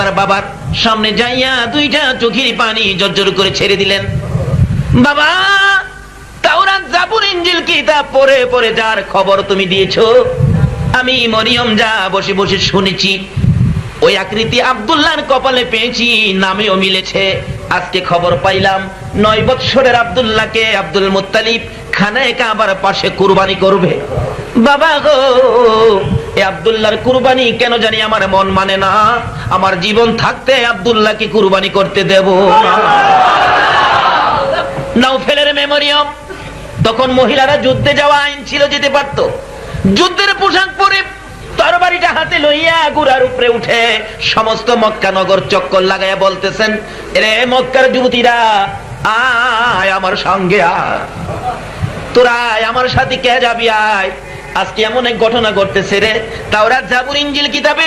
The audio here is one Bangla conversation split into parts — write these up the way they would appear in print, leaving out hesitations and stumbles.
তার বাবার সামনে যাইয়া দুইটা চোখের পানি জর্জর করে ছেড়ে দিলেন। বাবা, তাওরাত জাবুর ইনজিল কিতাব পড়ে পড়ে যার খবর তুমি দিয়েছো, আমি মরিয়ম যা বসে বসে শুনেছি, ওই আকৃতি আব্দুল্লাহর কপালে পেয়েছি, নামেও মিলেছে। আজকে খবর পাইলাম 9 বৎসরের আব্দুল্লাহকে আব্দুল মুত্তালিব খানায়ে কাবার পাশে কুরবানি করবে। বাবা গো, এই আব্দুল্লাহর কুরবানি কেন জানি আমার মন মানে না। আমার জীবন থাকতে আব্দুল্লাহকে কুরবানি করতে দেব না। নওফেলের মেমোরিয়াম, তখন মহিলারা যুদ্ধে যাওয়া আইন ছিল, যেতে পারত। যুদ্ধের পোশাক পরে তরবারিটা হাতে লইয়া গুড়ার উপরে উঠে সমস্ত মক্কা নগর চক্কর লাগাইয়া বলতেছেন, রে মক্কার যুবতীরা, আয় আমার সঙ্গে আয়, তোরা আমার সাথে কে যাবি, আয়। আজকে এমন এক ঘটনা ঘটতেছে রে, তাওরাত জাবুর ইনজিল কিতাবে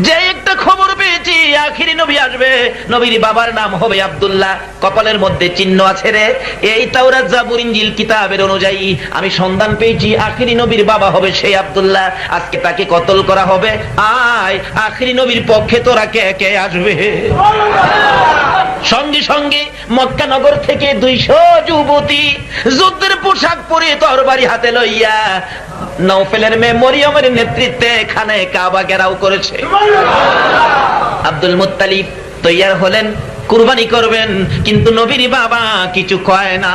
যে একটা খবর পেয়েছি, আখিরি নবী আসবে, নবীর বাবার নাম হবে আব্দুল্লাহ, কপালের মধ্যে চিহ্ন আছে রে। এই তাওরাত জাবুর ইনজিল কিতাবের অনুযায়ী আমি সন্ধান পেয়েছি, আখিরি নবীর বাবা হবে সেই আব্দুল্লাহ। আজকে তাকে কতল করা হবে, আয়, আখিরি নবীর পক্ষে তোরা কে কে আসবে। সঙ্গে সঙ্গে মক্কা নগর থেকে 200 যুবতী যুদ্ধের পোশাক পরে তরবারি হাতে লইয়া নওফেলের মেয়ে মরিয়মের নেতৃত্বে খানায়ে কাবা ঘেরাও করেছে। আব্দুল মুত্তালিব তৈয়ার হলেন, কুরবানি করবেন, কিন্তু নবীর বাবা কিছু কয় না।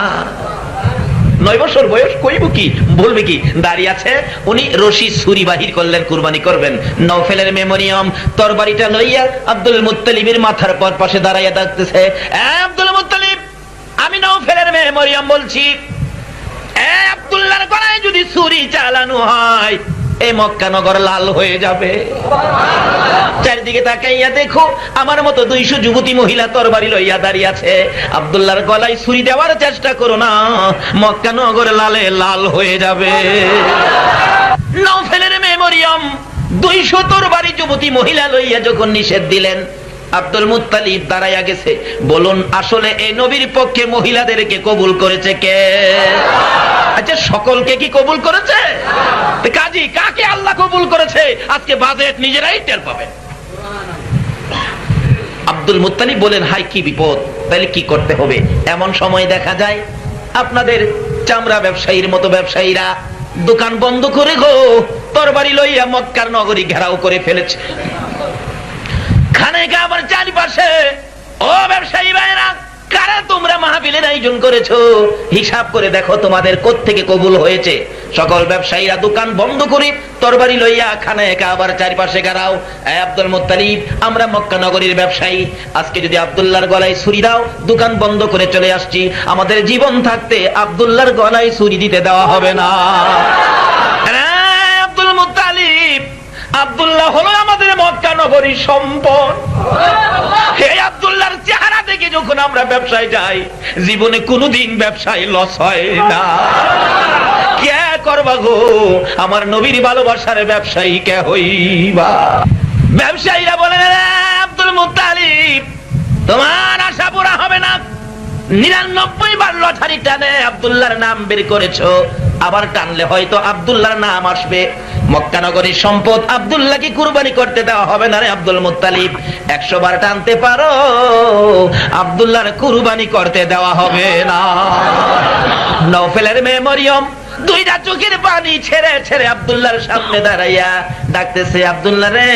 9 বছর বয়স, কইব কি, বলবে কি, দাঁড়িয়ে আছে। উনি রশি ছুরি বাহির করলেন, কুরবানি করবেন। নওফেলের মেয়ে মরিয়ম তরবারিটা লইয়া আব্দুল মুত্তালিবের মাথার পর পাশে দাঁড়াইয়া ডাকতেছে, আব্দুল মুত্তালিব, আমি নওফেলের মেয়ে মরিয়ম বলছি, আব্দুল্লাহর গলায় যদি ছুরি চালানো হয়, এই মক্কা নগর লাল হয়ে যাবে। চারিদিকে তাকাইয়া দেখো, আমার মতো 200 যুবতী মহিলা তরবারি লইয়া দাঁড়িয়ে আছে। আব্দুল্লাহর গলায় ছুরি দেওয়ার চেষ্টা করো না, মক্কা নগর লালে লাল হয়ে যাবে। নওফেলের মেয়ে মরিয়ম 200 তরবারি যুবতী মহিলা লইয়া যখন নিষেধ দিলেন, আব্দুল মুত্তালিব দাঁড়াইয়া গেছে। বলুন, আসলে এই নবীর পক্ষে মহিলাদেরকে কবুল করেছে কে? আচ্ছা, সকলকে কি কবুল করেছে? কাজী কাকে আল্লাহ কবুল করেছে আজকে বাজেট নিজেরাই টের পাবে। আব্দুল মুত্তালিব বলেন, হাই কি বিপদ, তাহলে কি করতে হবে? এমন সময় দেখা যায় আপনাদের চামড়া ব্যবসায়ীর মতো ব্যবসায়ীরা দোকান বন্ধ করে গো তরবারি লইয়া মক্কার নগরী ঘেরাও করে ফেলেছে। খানায়ে কাবার চারিপাশে, ও ব্যবসায়ী ভাইরা, কারা তোমরা মাহফিলের আয়োজন করেছো, হিসাব করে দেখো তোমাদের কোত্থেকে কবুল হয়েছে। সকল ব্যবসায়ীরা দোকান বন্ধ করে তরবারি লইয়া খানায়ে কাবার চারিপাশে ঘেরাও। আব্দুল মুত্তালিব, আমরা মক্কা নগরীর ব্যবসায়ী, আজকে যদি আব্দুল্লাহর গলায় ছুরি দাও, দোকান বন্ধ করে চলে আসছি, আমাদের জীবন থাকতে আব্দুল্লাহর গলায় ছুরি দিতে দেওয়া হবে না। আব্দুল মুত্তালিব, আব্দুল্লাহ হলো আমাদের মক্কা নগরীর সম্পদ। এই আব্দুল্লাহর চেহারা দেখে যখন আমরা ব্যবসায় যাই, জীবনে কোনোদিন ব্যবসায় লস হয় না। কে করবা গো আমার নবীর ভালোবাসার ব্যবসায়ী কে হইবা? ব্যবসায়ীরা বলেন, আব্দুল মুত্তালিব, তোমার আশা পুরা হবে না। 99 বার লটারি টানে আব্দুল্লাহর নাম বের করেছো, আবার টানলে হয়তো আব্দুল্লাহর নাম আসবে। মক্কা নগরীর সম্পদ আব্দুল্লাহকে কুরবানি করতে দেওয়া হবে না রে আব্দুল মুত্তালিব। 100 বার টানতে পারো, আব্দুল্লাহর কুরবানি করতে দেওয়া হবে না। নওফেলের মেয়ে মরিয়ম 2টা চোখের পানি ছেড়ে ছেড়ে আব্দুল্লাহর সামনে দাঁড়াইয়া ডাকতেছে, আব্দুল্লাহ রে,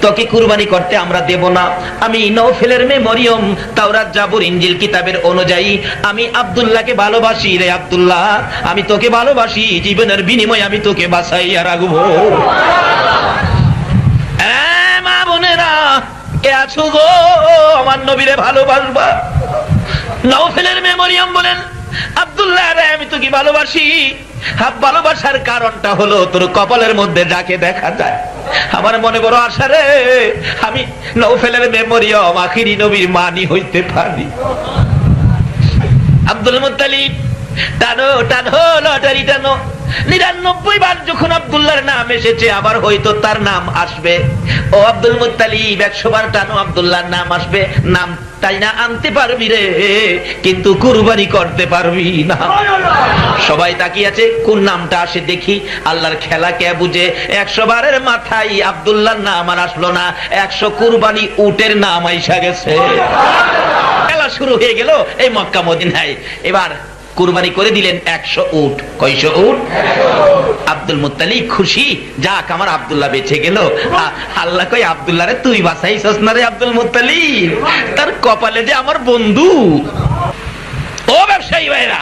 তোকে কুরবানি করতে আমরা দেব না। আমি নওফেলের মেয়ে মরিয়ম তাওরাত জাবুর ইনজিল কিতাবের অনুযায়ী আমি আব্দুল্লাহকে ভালোবাসি রে আব্দুল্লাহ, আমি তোকে ভালোবাসি, জীবনের বিনিময়ে আমি তোকে বাঁচাইয়া রাখবো। মা বোনেরা, কে আছো গো আমার নবীরে ভালোবাসবা? নওফেলের মেয়ে মরিয়ম বলেন, আব্দুল্লাহ রে, আমি তোকে ভালোবাসি। ভালোবাসার কারণটা হলো তোর কপালের মধ্যে যাকে দেখা যায়। আমার মনে বড় আশা রে, আমি নওফেলের মেয়ে মরিয়ম আখিরি নবীর মানি হইতে পারি। আব্দুল মুত্তালিব, টানো টানো লটারি টানো, 99 বার যখন আব্দুল্লাহর নাম এসেছে, আবার হয়তো তার নাম আসবে। ও আব্দুল মুত্তালিব, 100 বার টানো আব্দুল্লাহর নাম আসবে, নাম তাই না আনতে পারবি রে, কিন্তু কুরবানি করতে পারবি না। সবাই তাকিয়ে আছে কোন নামটা আসে দেখি। আল্লাহর খেলা কে বুঝে, 100 বারের মাথায় আব্দুল্লাহর নাম আর আসলো না, 100 কুরবানি উটের নাম আইসা গেছে। খেলা শুরু হয়ে গেল এই মক্কা মদিনায়। এবার কুরবানি করে দিলেন 100 উট। কয়শো উট? আব্দুল মুত্তালিব খুশি, যাক আমার আব্দুল্লাহ বেঁচে গেল। আল্লাহ কই, আব্দুল্লাহ রে তুই বাঁচাইছস না রে আব্দুল মুত্তালিব, তার কপালে যে আমার বন্ধু। ও ব্যবসায়ী ভাইরা,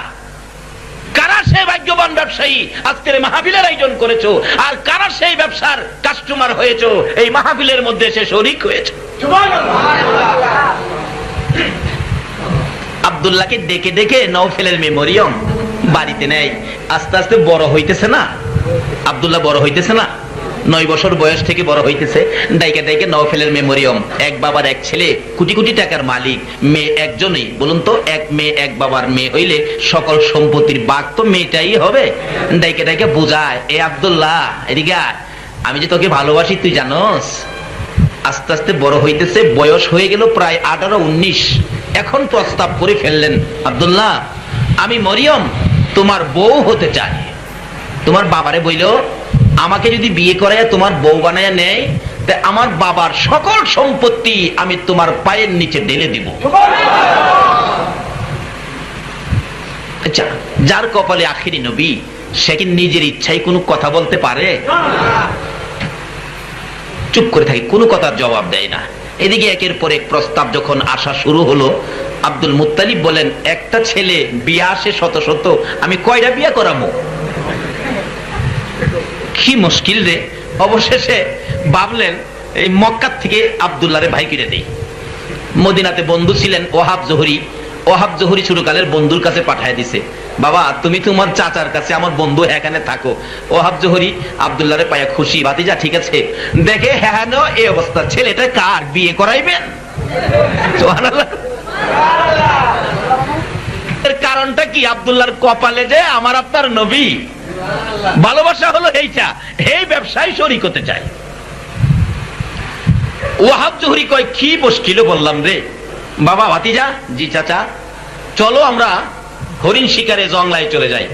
কারা সেই ভাগ্যবান ব্যবসায়ী আজকের মাহফিলের আয়োজন করেছো, আর কারা সেই ব্যবসার কাস্টমার হয়েছো, এই মাহফিলের মধ্যে সে শরীক হয়েছে। আব্দুল্লাহকে ডেকে ডেকে নওফেলের মেমোরিয়াম বাড়িতে নেয়। আস্তে আস্তে বড় হইতেছে না আব্দুল্লাহ, বড় হইতেছে না, 9 বছর বয়স থেকে বড় হইতেছে। ডাইকে ডাইকে নওফেলের মেমোরিয়াম, এক বাবার এক ছেলে, কোটি কোটি টাকার মালিক, মেয়ে একজনই। বলুন তো, এক মেয়ে এক বাবার মেয়ে হইলে সকল সম্পত্তির ভাগ তো মেয়েটাই হবে। ডাইকে ডাইকে বোঝায়, এ আব্দুল্লাহ এদিকে আয়, আমি যে তোকে ভালোবাসি তুই জানোস। আস্তে আস্তে বড় হইতেছে, বয়স হয়ে গেল প্রায় 18-19। এখন প্রস্তাব করে ফেললেন, আব্দুল্লাহ আমি মরিয়ম তোমার বউ হতে চাই। তোমার বাবারে বইল, আমাকে যদি বিয়ে করায় তোমার বউ বানায় নেয়, তা আমার বাবার সকল সম্পত্তি আমি তোমার পায়ের নিচে ঢেলে দিব। আচ্ছা, যার কপালে আখিরি নবী, সে কি নিজের ইচ্ছায় কোনো কথা বলতে পারে? চুপ করে থাকে, কোনো কথার জবাব দেয় না। এদিকে একের পর এক প্রস্তাব যখন আসা শুরু হলো, আব্দুল মুত্তালিব বলেন, একটা ছেলে বিয়া আসে শত শত, আমি কয়টা বিয়া করাবো? কি মুশকিল রে। অবশেষে ভাবলেন এই মক্কা থেকে আব্দুল্লাহরে ভাই কিনে দেই। মদিনাতে বন্ধু ছিলেন ওহাব জোহরি, ওহাব জোহরি ছোটকালের বন্ধুর কাছে পাঠায় দিছে, বাবা তুমি তোমার চাচার কাছে, আমার বন্ধু এখানে থাকো। ওহাব জোহরি আব্দুল্লাহরে পায়া খুশি, ভাতিজা ঠিক আছে। দেখে হ্যাঁ এই অবস্থা, ছেলেটা কার, বিয়ে করাইবেন? সুবহানাল্লাহ। এর কারণটা কি? আব্দুল্লাহর কপালে যে আমার আপনার নবী। ভালোবাসা হলো এইটা, এই ব্যবসায় শরীক হতে চাই। ওহাব জোহরি কয়, কি মুশকিল বললাম রে বাবা। ভাতিজা, জি চাচা, চলো আমরা হরিণ শিকারে জংলায় চলে যাই।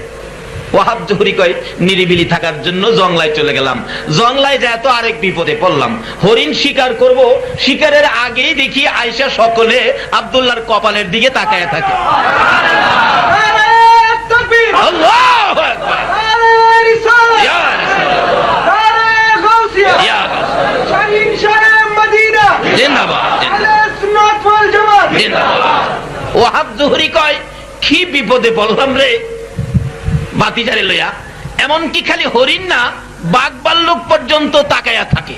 ওহাব জোহরি কয়, নিরিবিলি থাকার জন্য জংলায় চলে গেলাম। জংলায় যায় তো আরেক বিপদে পড়লাম। হরিণ শিকার করব, শিকারের আগেই দেখি আয়েশা সকলে আব্দুল্লাহর কপালের দিকে তাকায় থাকে। আল্লাহু আকবার। ওহাব জোহরি কয়, কি বিপদে বললাম রে ভাতিজারে লইয়া। এমনকি খালি হরিণ না, বাঘ ভাল্লুক পর্যন্ত তাকায়া থাকে।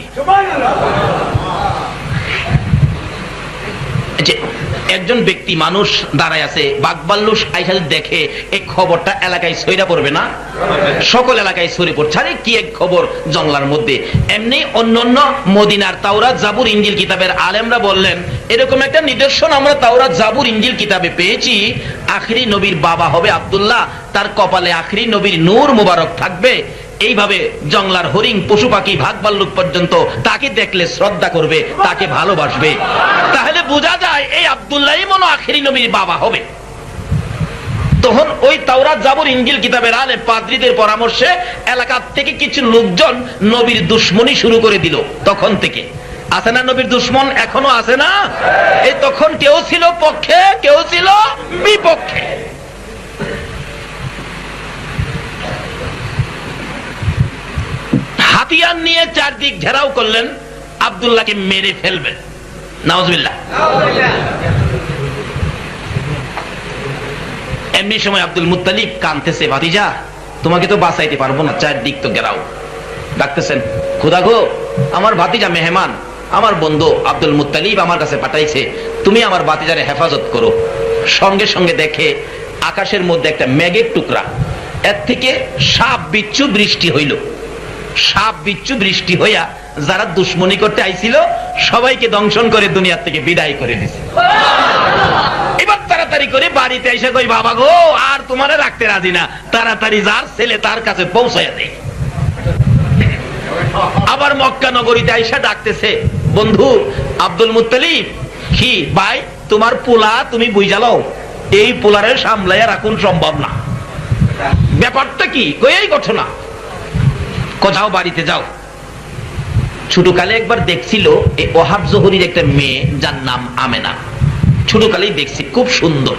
একজন ব্যক্তি মানুষ দাঁড়ায় আছে, বাঘ ভাল্লুক আইসা দেখে, এই খবরটা এলাকায় ছড়িয়ে পড়বে না? সকল এলাকায় ছড়িয়ে পড়ছে, আরে কি এক খবর জঙ্গলার মধ্যে। এমনি অন্যান্য মদিনার তাওরাত জাবুর ইনজিল কিতাবের আলেমরা বললেন, এরকম একটা নিদর্শন আমরা তাওরাত জাবুর ইনজিল কিতাবে পেয়েছি, আখিরি নবীর বাবা হবে আব্দুল্লাহ, তার কপালে আখিরি নবীর নূর মুবারক থাকবে। এইভাবে জংলার হরিণ, পশু পাখি, ভাগ ভাল্লুক পর্যন্ত তাকে দেখলে শ্রদ্ধা করবে, তাকে ভালোবাসবে। তাহলে বোঝা যায় এই আব্দুল্লাহই মনে আখিরি নবীর বাবা হবে। তখন ওই তাওরাত জাবুর ইনজিল কিতাবের আলেম পাদ্রীদের পরামর্শে এলাকার থেকে কিছু লোকজন নবীর দুশ্মনী শুরু করে দিল। তখন থেকে আছে না নবীর দুশ্মন, এখনো আছে না? এই তখন কেউ ছিল পক্ষে, কেউ ছিল বিপক্ষে। হাতিয়ার নিয়ে চারদিক ঘেরাও করলেন, আব্দুল্লাহকে মেরে ফেলবেন। নাউজুবিল্লাহ। এমনি সময় আব্দুল মুত্তালিব কাঁদতেছে, ভাতিজা তোমাকে তো বাঁচাইতে পারবো না, চারদিক তো ঘেরাও। ডাকতেছেন, খোদা গো, আমার ভাতিজা মেহমান, আমার বন্ধু আব্দুল মুত্তালিব আমার কাছে পাঠাইছে, তুমি আমার ভাতিজারে হেফাজত করো। সঙ্গে সঙ্গে দেখে আকাশের মধ্যে একটা মেঘের টুকরা, এর থেকে সাপ বিচ্ছু বৃষ্টি হইল। সাপ বিচ্ছু বৃষ্টি হইয়া যারা দুশ্মনী করতে আইছিল সবাইকে দংশন করে দুনিয়া থেকে বিদায় করে দিছে। এবার তারা তাড়াতাড়ি করে বাড়িতে এসে কই, বাবা গো আর তোমারে রাখতে রাজি না, তাড়াতাড়ি যার ছেলে তার কাছে পৌঁছায় দেয়। আবার মক্কা নগরীতে আইসা ডাকতেছে, বন্ধু আব্দুল মুত্তালিব, কি ভাই তোমার পোলা তুমি বুঝালাও, এই পোলারে সামলাইয়া রাখুন সম্ভব না। ব্যাপারটা কি? কই এই ঘটনা, কোথাও বাড়িতে যাও। ছোটকালে একবার দেখছিল এই ওহাব জোহরীর একটা মেয়ে, যার নাম আমেনা। ছোটকালেই দেখছি, খুব সুন্দর।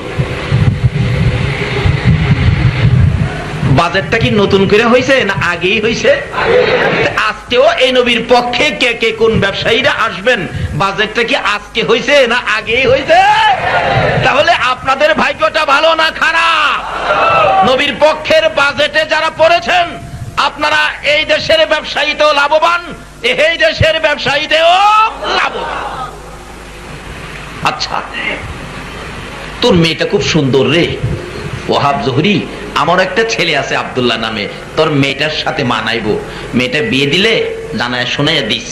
বাজেটটা কি নতুন করে হয়েছে না আগেই হয়েছে? আজকেও এই নবীর পক্ষে কে কে কোন ব্যবসায়ীরা আসবেন, বাজেটটা কি আজকে হয়েছে না আগেই হয়েছে? তাহলে আপনাদের ভাগ্যটা ভালো না খারাপ? নবীর পক্ষের বাজেটে যারা পড়েছেন, আপনারা এই দেশের ব্যবসায়ীতেও লাভবান, এই দেশের ব্যবসায়ীতেও লাভবান। আচ্ছা, তোর মেয়েটা খুব সুন্দর রে ওহাব জোহরী, আমার একটা ছেলে আছে আব্দুল্লাহ নামে, তোর মেয়েটার সাথে মানাইবো, মেয়েটা বিয়ে দিলে জানায় শোনাইয়া দিস।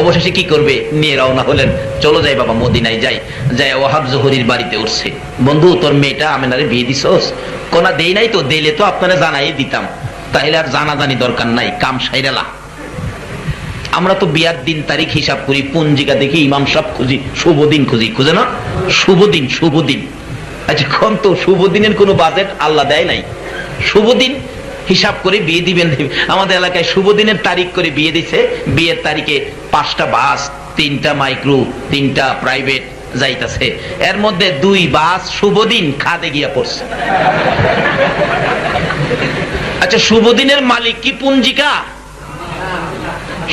অবশেষে কি করবে, নিয়ে রওনা হলেন, চলো যাই বাবা মদিনায় যাই। যাই ওহাব জোহরীর বাড়িতে উঠছে, বন্ধু তোর মেয়েটা আমেনারে বিয়ে দিছস? কোনা দেই নাই তো, দিলে তো আপনারা জানাই দিতাম, তাইলে আর জানাজানি দরকার নাই, কাম সাইরালা। আমরা তো বিয়ার দিন তারিখ হিসাব করি, পঞ্জিকা দেখি, ইমাম সাহেব খুঁজি, শুভ দিন খুঁজি, খুঁজে না শুভ দিন, শুভ দিন। আচ্ছা কোন তো শুভ দিনের কোনো বাজেট আল্লাহ দেয় নাই, শুভ দিন হিসাব করে বিয়ে দিবেন। আমাদের এলাকায় শুভ দিনের তারিখ করে বিয়ে দিছে, বিয়ের তারিখে 5টা বাস, 3টা মাইক্রো, 3টা প্রাইভেট যাইতাছে, এর মধ্যে 2 বাস শুভ দিন খাদে গিয়া পড়ছে। আচ্ছা শুভ দিনের মালিক কি পঞ্জিকা?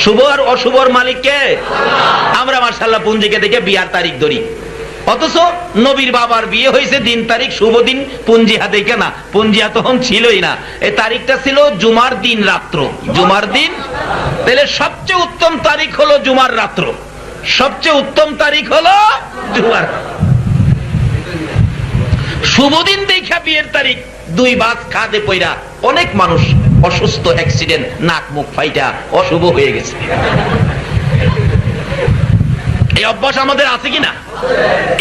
শুভ আর অশুভর মালিক কে? আমরা মাশাআল্লাহ পঞ্জিকা দেখে বিয়ার তারিখ ধরি, অথচ নবীর বাবার বিয়ে হয়েছে দিন তারিখ শুভ দিন, পঞ্জিহা দেখে না, পঞ্জিহা তখন ছিলই না, এই তারিখটা ছিল জুমার দিন রাত্র, জুমার দিন। তাহলে সবচেয়ে উত্তম তারিখ হলো জুমার রাত্র, সবচেয়ে উত্তম তারিখ হলো জুমার। শুভ দিন দেখা বিয়ের তারিখ, 2 বাস খাদে পয়রা, অনেক মানুষ অসুস্থ, অ্যাক্সিডেন্ট, নাক মুখ ফাইটা অশুভ হয়ে গেছে। এই অভ্যাস আমাদের আছে কিনা?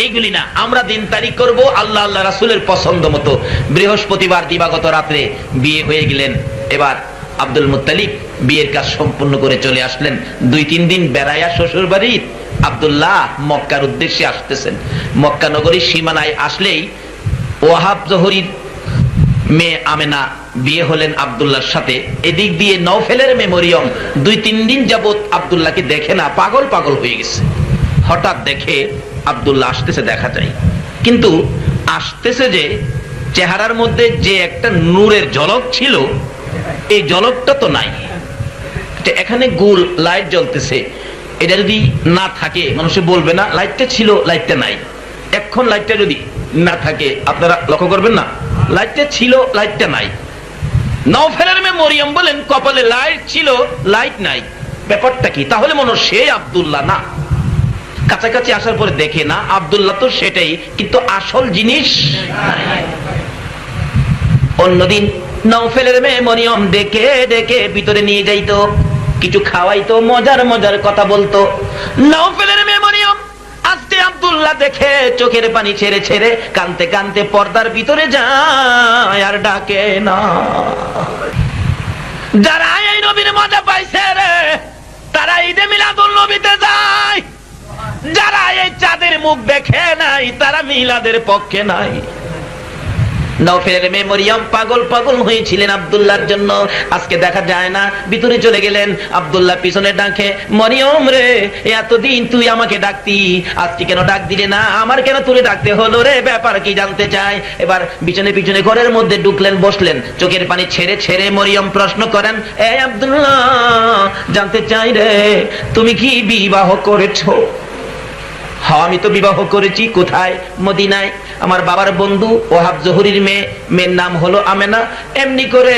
এইগুলি না, আমরা দিন তারিখ করব আল্লাহ আল্লাহ রাসূলের পছন্দ মতো। বৃহস্পতিবার দিবাগত রাত্রে বিয়ে হয়ে গেলেন। এবার আব্দুল মুত্তালিব বিয়ের কাজ সম্পূর্ণ করে চলে আসলেন। 2-3 দিন বেড়াইয়া শ্বশুর বাড়ি আব্দুল্লাহ মক্কার উদ্দেশ্যে আসতেছেন। মক্কা নগরীর সীমানায় আসলেই ওয়াহাব জোহরীর মেয়ে আমেনা বিয়ে হলেন আব্দুল্লাহর সাথে। এদিক দিয়ে নওফেলের মেয়ে মরিয়ম 2-3 দিন যাবত আব্দুল্লাহকে দেখে না, পাগল পাগল হয়ে গেছে। হঠাৎ দেখে আব্দুল্লাহ আসতেছে, দেখা যায়, কিন্তু আসতেছে যে চেহারার মধ্যে যে একটা নূরের ঝলক ছিল, এই ঝলকটা তো নাই। এখানে গোল লাইট জ্বলতেছে, এটা যদি না থাকে মানুষে বলবে না লাইটটা ছিল, লাইটটা নাই। এখন লাইটটা যদি না থাকে আপনারা লক্ষ্য করবেন না, লাইটটা ছিল, লাইটটা নাই। নওফেলের মেয়ে মরিয়ম বলেন কপালে লাইট ছিল, লাইট নাই, ব্যাপারটা কি? তাহলে মনে সে আব্দুল্লাহ না। কাছাকাছি আসার পরে দেখে না, আব্দুল্লাহ তো সেটাই, কিন্তু আসল জিনিস। অন্যদিন নওফেলের মেয়ে মরিয়ম ডেকে ডেকে ভিতরে নিয়ে যাইতো, কিছু খাওয়াইতো, মজার মজার কথা বলতো। নওফেলের মেয়ে মরিয়ম আজকে আব্দুল্লাহ দেখে চোখের পানি ছেড়ে ছেড়ে কানতে কানতে পর্দার ভিতরে যায় আর ডাকে না। যারা এই নবীর মজা পাইছে রে, তারা ঈদে মিলাদুল নবীতে যায়। যারা এই চাঁদের মুখ দেখে নাই, তারা মিলাদের পক্ষে নাই। নওফেলের মেয়ে মরিয়ম পাগল পাগল হয়েছিলেন আব্দুল্লাহর জন্য, আজকে দেখা যায় না। ভিতরে চলে গেলেন, আব্দুল্লাহ পিছনে ডাকে, মরিয়ম রে এতদিন তুই আমাকে ডাকতি, আজকে কেন ডাক দিলে না? আমার কেন তুলে ডাকতে হলো রে? ব্যাপার কি জানতে চাই। এবার পিছনে পিছনে ঘরের মধ্যে ঢুকলেন, বসলেন, চোখের পানি ছেড়ে ছেড়ে মরিয়ম প্রশ্ন করেন, এই আব্দুল্লাহ জানতে চাই রে, তুমি কি বিবাহ করেছো? হ্যাঁ আমি তো বিবাহ করেছি। কোথায়? মদিনায়। আমার বাবার বন্ধু ওয়াহাব জোহরীর মেয়ের নাম হলো আমেনা। এমনি করে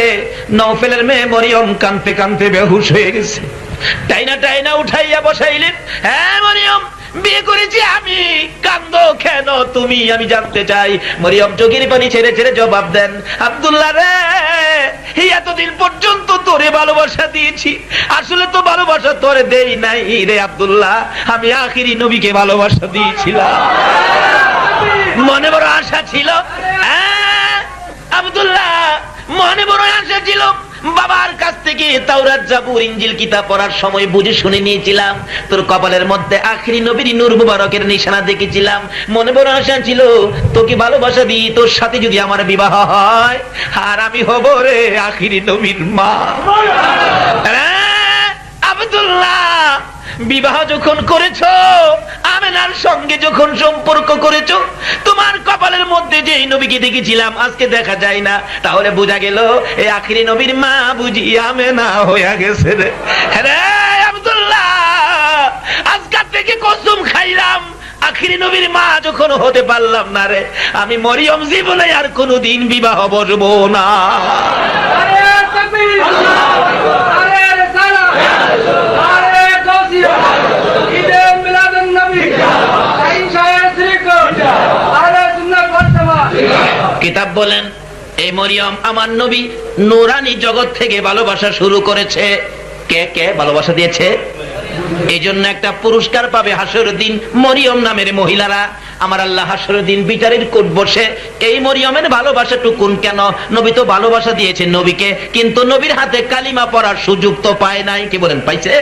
নওফেলের মেয়ে মরিয়ম কাঁদতে কাঁদতে বেহুশ হয়ে গেছে। টাইনা টাইনা উঠাইয়া বসাইলেন, হ্যাঁ মরিয়ম বিয়ে করেছি আমি, কান্দো কেন তুমি? আমি জানতে চাই। মরিয়ম চোখের পানি ছেড়ে ছেড়ে জবাব দেন, আব্দুল্লাহ রে এতদিন পর্যন্ত তোরে ভালোবাসা দিয়েছি, আসলে তো ভালোবাসা তোরে দেই নাই রে আব্দুল্লাহ, আমি আখিরি নবীকে ভালোবাসা দিয়েছিলাম। মনে বড় আশা ছিল, আব্দুল্লাহ মনে বড় আশা ছিল, বাবার কাছ থেকে তাওরাত জাবুর ইনজিল কিতাব পড়ার সময় বুঝে শুনে নিয়েছিলাম, তোর কপালের মধ্যে আখিরি নবীর নূর মুবারকের নিশানা দেখেছিলাম, মনে বড় আশা ছিল তোকে ভালোবাসাবি, তোর সাথে যদি আমার বিবাহ হয় আর আমি হব রে আখিরি নবীর মা। আব্দুল্লাহ বিবাহ যখন করেছো, আমেনার সঙ্গে যখন সম্পর্ক করেছো, তোমার কপালের মধ্যে যে নবীকে দেখেছিলাম আজকে দেখা যায় না, তাহলে বোঝা গেল এই আখিরি নবীর মা বুঝি আমেনা হয়ে গেছে রে। হ্যাঁ আব্দুল্লাহ, আজকাল থেকে কসম খাইলাম আখিরি নবীর মা যখন হতে পারলাম না রে, আমি মরিয়ম জীবনে আর কোনোদিন বিবাহ বসবো না। কিতাব বলেন এই মরিয়ম আমার নবী নূরানী জগৎ থেকে ভালোবাসা শুরু করেছে। কে কে ভালোবাসা দিয়েছে? এই জন্য একটা পুরস্কার পাবে হাসরের দিন মরিয়ম নামের মহিলারা। আমার আল্লাহ হাসরের দিন বিচারের কোর্ট বসে এই মরিয়মের ভালোবাসা টুকুন কেন, নবী তো ভালোবাসা দিয়েছে নবীকে, কিন্তু নবীর হাতে কালিমা পড়ার সুযোগ তো পায় নাই। কি বলেন, পাইছে?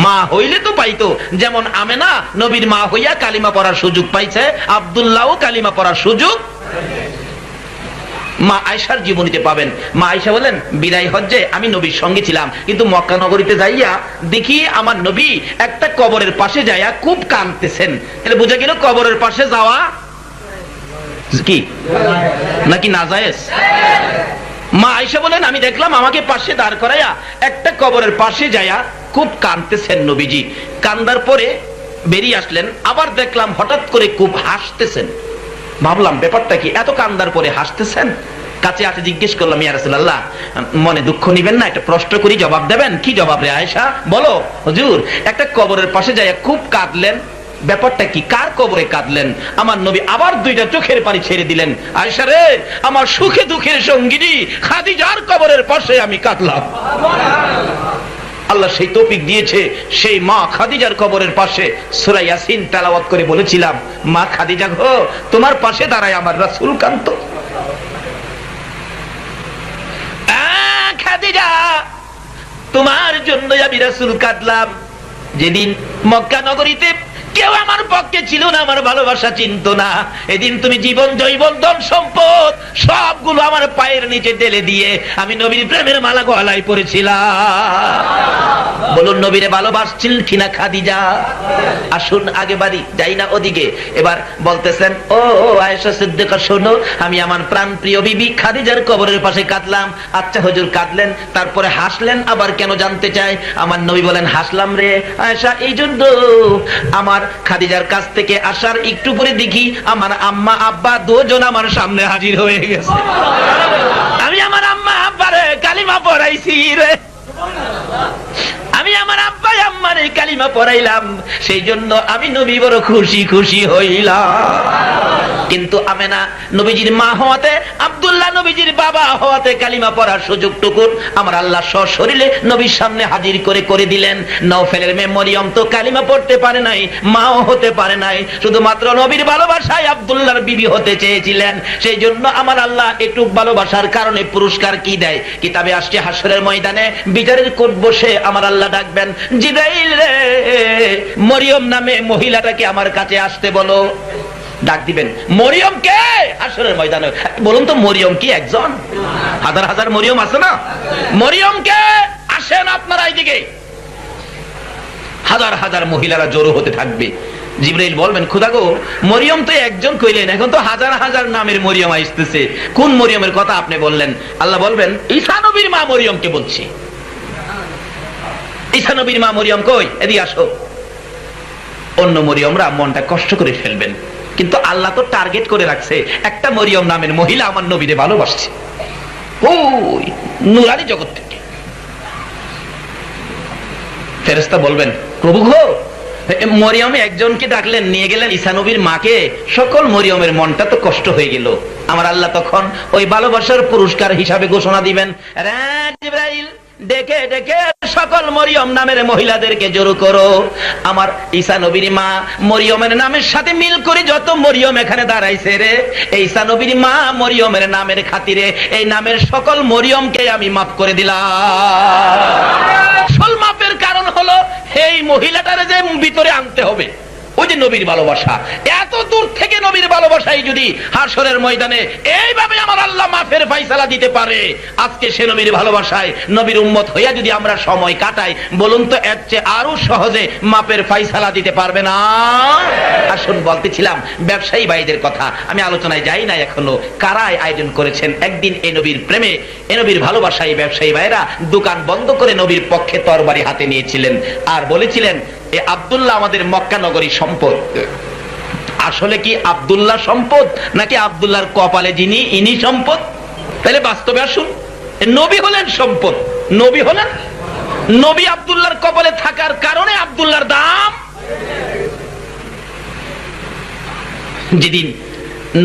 মা হইলে তো পাইতো, যেমন আমেনা নবীর মা হইয়া কালিমা পড়ার সুযোগ পাইছে, আব্দুল্লাহও কালিমা পড়ার সুযোগ মা আয়েশার জীবনীতে পাবেন। মা আয়েশা বলেন বিদায় হজ্জে আমি নবীর সঙ্গে ছিলাম, কিন্তু মক্কা নগরীতে যাইয়া দেখি আমার নবী একটা কবরের পাশে যাইয়া খুব কাঁদতেছেন। তাহলে বুঝা গেল কবরের পাশে যাওয়া কি নাকি নাজায়েজ? মা আয়েশা বলেন আমি দেখলাম আমাকে পাশে দাঁড় করাইয়া একটা কবরের পাশে যাইয়া খুব কাঁদতেছেন নবীজি। কান্দার পরে বেরিয়ে আসলেন, আবার দেখলাম হঠাৎ করে খুব হাসতেছেন। ভাবলাম ব্যাপারটা কি, এত কান্দার পরে হাসতেছেন? কাছে আসে জিজ্ঞেস করলাম ইয়া রাসূলুল্লাহ, মনে দুঃখ নিবেন না, একটা প্রশ্ন করি জবাব দেবেন। কি জবাব রে আয়েশা? বলো। হুজুর একটা কবরের পাশে যাইয়া খুব কাঁদলেন, ব্যাপারটা কি, কার কবরে কাঁদলেন? আমার নবী আবার দুইটা চোখের পানি ছেড়ে দিলেন, আয়েশা রে আমার সুখে দুঃখের সঙ্গিনী খাদিজার কবরের পাশে আমি কাঁদলাম। আল্লাহ সেই তৌফিক দিয়েছে, সেই মা খাদিজার কবরের পাশে সূরা ইয়াসিন তেলাওয়াত করে বলেছিলাম, মা খাদিজা গো তোমার পাশে দাঁড়ায় আমার রাসূল কাঁদতো। খাদিজা তোমার জন্য আমি রাসূল কাঁদলাম। যেদিন মক্কা নগরীতে কেউ আমার পক্ষে ছিল না, আমার ভালোবাসা চিনত না, এদিন তুমি জীবন জৈবন ধন সম্পদ সবগুলো আমার পায়ের নিচে ঢেলে দিয়ে আমি নবীর প্রেমের মালা গলায় পড়েছিলাম। বলুন নবীরে ভালোবাসছিল কিনা খাদিজা? আসুন আগে বাড়ি যাই না ওদিকে। এবার বলতেছেন ও আয়েশা সিদ্দিকা শোনো, আমি আমার প্রাণ প্রিয় বিবি খাদিজার কবরের পাশে কাঁদলাম। আচ্ছা হুজুর কাঁদলেন, তারপরে হাসলেন আবার কেন জানতে চাই? আমার নবী বলেন হাসলাম রে আয়েশা এই জন্য, আমার খাদিজার কাছ থেকে আসার একটু পরে দেখি আমার আম্মা আব্বা দুজন আমার সামনে হাজির হয়ে গেছে। আমি আমার আম্মা আব্বারে কালিমা পড়াইছি রে, আমি আমার আব্বা আম্মারে কালিমা পড়াইলাম, সেই জন্য আমি নবী বড় খুশি খুশি হইলাম। কিন্তু আমেনা নবীজির মা হওয়াতে, আব্দুল্লাহ নবীজির বাবা হওয়াতে কালিমা পড়ার সুযোগটুকু আমার আল্লাহ সশরীরে নবীর সামনে হাজির করে করে দিলেন। নওফেলের মেয়ে মরিয়ম তো কালিমা পড়তে পারে নাই, মাও হতে পারে নাই, শুধুমাত্র নবীর ভালোবাসায় আব্দুল্লাহর বিবি হতে চেয়েছিলেন। সেই জন্য আমার আল্লাহ একটু ভালোবাসার কারণে পুরস্কার কি দেয়, কিতাবে আসছে হাসরের ময়দানে বিচারের কোর্ট বসে আমার আল্লাহ ডাকবেন, জিবরাইল রে মরিয়ম নামে মহিলাটাকে আমার কাছে আসতে বলো। ডাক দিবেন, মরিয়ম কে? হাসরের ময়দানে বলুন তো মরিয়ম কি একজন? হাজার হাজার মরিয়ম আছে না? মরিয়ম কে? আসেন আপনারা এইদিকে। হাজার হাজার মহিলারা জড়ো হতে থাকবে। জিবরাইল বলবেন খোদা গো মরিয়ম তো একজন কইলেন, এখন তো হাজার হাজার নামের মরিয়ম আসতেছে, কোন মরিয়মের কথা আপনি বললেন? আল্লাহ বলবেন ঈসা নবীর মা মরিয়মকে বলছি। ঈসা নবীর মা মরিয়ম কই? এদিকে আসো। অন্য মরিয়মরা মনটা কষ্ট করে ফেলবেন, কিন্তু আল্লাহ তো টার্গেট করে রাখছে, একটা মরিয়ম নামের মহিলা আমার নবীরে ভালোবাসছে ওই নূরানী জগৎ থেকে। ফেরেশতা বলবেন প্রভু গো মরিয়ম একজনকে ডাকলেন, নিয়ে গেলেন ঈসা নবীর মাকে, সকল মরিয়মের মনটা তো কষ্ট হয়ে গেল। আমার আল্লাহ তখন ওই ভালোবাসার পুরস্কার হিসাবে ঘোষণা দিবেন, জিবরাইল ডেকে ডেকে সকল মরিয়ম নামের মহিলাদেরকে জড়ো করো। আমার ঈসা নবীর মা মরিয়মের নামের সাথে মিল করে যত মরিয়ম এখানে দাঁড়াইছে রে, এই ঈসা নবীর মা মরিয়মের নামের খাতিরে এই নামের সকল মরিয়মকে আমি মাফ করে দিলাম। আসল মাপের কারণ হলো এই মহিলাটারে যে ভিতরে আনতে হবে, ওই যে নবীর ভালোবাসা। এত দূর থেকে নবীর ভালোবাসাই যদি হাসরের ময়দানে এইভাবে আমার আল্লাহ মাফের ফায়সালা দিতে পারে, আজকে সে নবীর ভালোবাসায় নবীর উম্মত হইয়া যদি আমরা সময় কাটাই, বলুন তো এর চেয়ে আরো সহজে মাপের ফায়সালা দিতে পারবে না? আসুন, বলতেছিলাম ব্যবসায়ী ভাইদের কথা, আমি আলোচনায় যাই না এখনো। কারাই আয়োজন করেছেন একদিন এই নবীর প্রেমে, এই নবীর ভালোবাসায় ব্যবসায়ী ভাইরা দোকান বন্ধ করে নবীর পক্ষে তরবারি হাতে নিয়েছিলেন আর বলেছিলেন, এ আব্দুল্লাহ আমাদের মক্কা নগরী সম্পদ। আসলে কি আব্দুল্লাহ সম্পদ নাকি আব্দুল্লাহর কপালে যিনি ইনি সম্পদ? তাহলে বাস্তবে আসুন, নবী হলেন সম্পদ। নবী হলেন, নবী আব্দুল্লাহর কপালে থাকার কারণে আব্দুল্লাহর দাম। যেদিন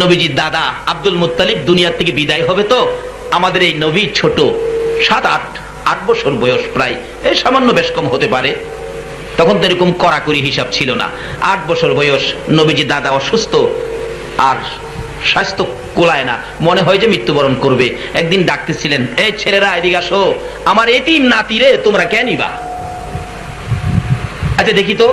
নবীজির দাদা আব্দুল মুত্তালিব দুনিয়ার থেকে বিদায় হবে, তো আমাদের এই নবী ছোট, 7-8 বছর বয়স, প্রায় এই সামান্য বেশ কম হতে পারে। তখন তো এরকম কড়াকড়ি হিসাব ছিল না। 8 বছর বয়স, নবীজি দাদা অসুস্থ আর স্বাস্থ্য কোলায় না, মনে হয় যে মৃত্যুবরণ করবে। একদিন ডাকতেছিলেন, এই ছেলেরা এদিকে আসো, আমার এতিম নাতিরে তোমরা কে নিবা? আচ্ছা দেখি তো,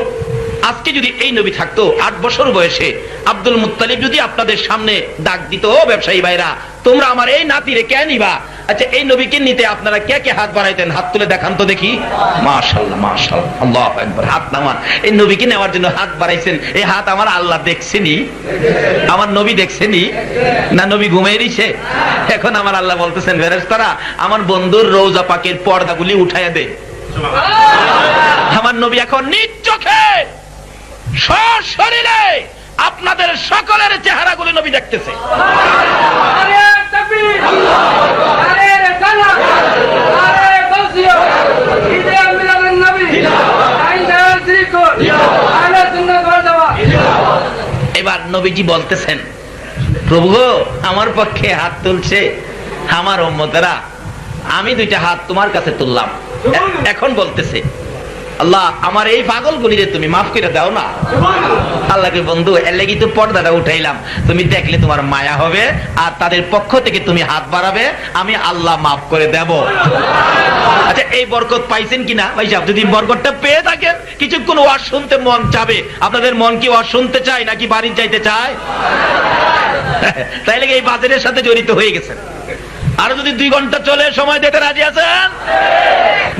আজকে যদি এই নবী থাকতো 8 বছর বয়সে, আব্দুল মুত্তালিব যদি আপনাদের সামনে ডাক দিত, ব্যবসায়ী ভাইরা তোমরা আমার এই নাতিরে কে নিবা? আচ্ছা, এই নবীকে নিতে আপনারা কে কে হাত বাড়াইতেন? হাত তুলে দেখান তো দেখি। মাশাআল্লাহ, মাশাআল্লাহ, আল্লাহু আকবার। হাত নামান। এই নবীকে নেওয়ার জন্য হাত বাড়াইছেন। এই হাত আমার আল্লাহ দেখছেনি? আমার নবী দেখছেনি? না নবী ঘুমিয়ে দিছে? এখন আমার আল্লাহ বলতেছেন, ফেরেশতারা আমার বন্ধুর রওজা পাকের পর্দাগুলি উঠাইয়া দে। আমার নবী এখন নিজ চোখে সশরীরে আপনাদের সকলের চেহারাগুলি নবী দেখতেছে। এবার নবীজি বলতেছেন, প্রভু আমার পক্ষে হাত তুলছে আমার উম্মতেরা, আমি 2টা হাত তোমার কাছে তুললাম। এখন বলতেছে, আল্লাহ আমার এই পাগলগুলিরে তুমি মাফ করে দাও না। আল্লাহকে বন্ধু এর লাগি তো পর্দাটা উঠাইলাম, তুমি দেখলে তোমার মায়া হবে আর তাদের পক্ষ থেকে তুমি হাত বাড়াবে, আমি আল্লাহ মাফ করে দেব। আচ্ছা, এই বরকত পাইছেন কিনা ভাই সাহেব? যদি বরকতটা পেয়ে থাকেন, কিছুক্ষণ ওয়াজ শুনতে মন চাবে। আপনাদের মন কি ওয়াজ শুনতে চায় নাকি বাড়ি যাইতে চায়? তাইলে এই বাজারের সাথে জড়িত হয়ে গেছেন। আরো যদি 2 ঘন্টা চলে সময় দিতে রাজি আছেন?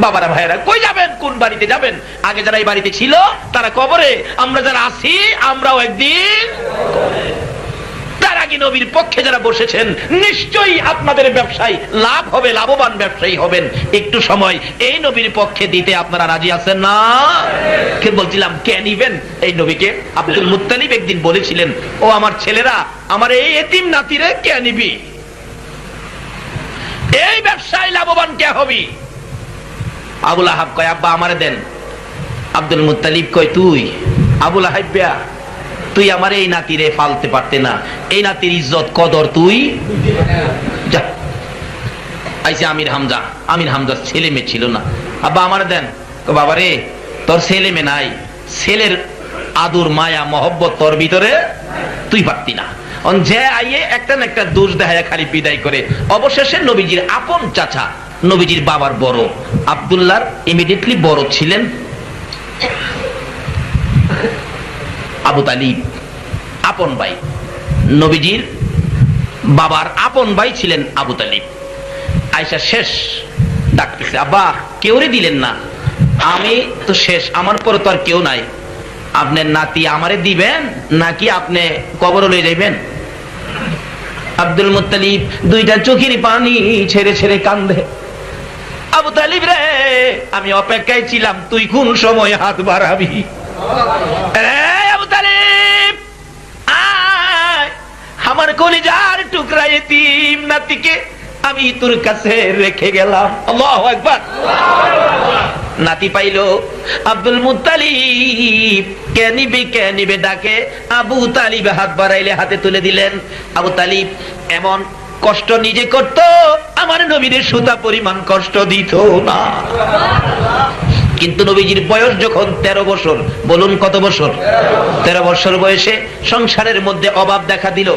বাবারা ভাইরা, কই যাবেন? কোন বাড়িতে যাবেন? আগে যারা এই বাড়িতে ছিল তারা কবরে, আমরা যারা আছি আমরাও একদিন। তার আগে নবীর পক্ষে যারা বসেছেন, নিশ্চয়ই আপনাদের ব্যবসায় লাভ হবে, লাভবান ব্যবসায়ী হবেন। একটু সময় এই নবীর পক্ষে দিতে আপনারা রাজি আছেন না? কে বলছিলাম, কে নিবেন এই নবীকে? আব্দুল মুত্তালিব একদিন বলেছিলেন, ও আমার ছেলেরা, আমার এই এতিম নাতিরে কে নিবি? এই ব্যবসায় লাভবান কে হবি? আবুল আহাব কয়, আব্বা আমারে দেন। আব্দুল মুত্তালিব কয়, তুই? আবুল আহাব্বা, তুই আমার এই নাতিরে ফালতে পারতে না, এই নাতির ইজ্জত কদর তুই যা। আইসে আমির হামজা, আমির হামজার ছেলে মেয়ে ছিল না। আব্বা আমারে দেন। বাবা রে, তোর ছেলে মেয়ে নাই, ছেলের আদর মায়া মহব্বত তোর ভিতরে, তুই পারতি না। যে আইয়ে একটা না একটা দোষ দেখায় খালি বিদায় করে। অবশেষে নবীজির আপন চাচা, নবীজির বাবার বড়, আব্দুল্লাহর ইমিডিয়েটলি বড় ছিলেন আবু তালিব, আপন ভাই। নবীজির বাবার আপন ভাই ছিলেন আবু তালিব। আয়েশা শেষ ডাকতেছে, আব্বা কেউরে দিলেন না, আমি তো শেষ, আমার পরে তো আর কেউ নাই, আপনার নাতি আমারে দিবেন নাকি আপনি কবর লয়ে যাইবেন? আব্দুল মুত্তালিব 2টা চোখের পানি ছেড়ে ছেড়ে কান্দে। আবু তালিব রে, আমি অপেক্ষায় ছিলাম তুই কোন সময় হাত বাড়াবি। আবু তালিব আয়, আমার কলিজার টুকরা এতিম নাতিকে আমি তোর কাছে রেখে গেলাম। আল্লাহু আকবার। নাতি পাইলো আব্দুল মুত্তালিব, কে নিবে ডাকে। আবু তালিব হাত বাড়াইলে হাতে তুলে দিলেন। আবু তালিব এমন কষ্ট নিজে করত, আমার নবীর সুতা পরিমাণ কষ্ট দিত না। কিন্তু নবীজির বয়স যখন 13 বছর, বলুন কত বছর? 13 বছর বয়সে সংসারের মধ্যে অভাব দেখা দিল।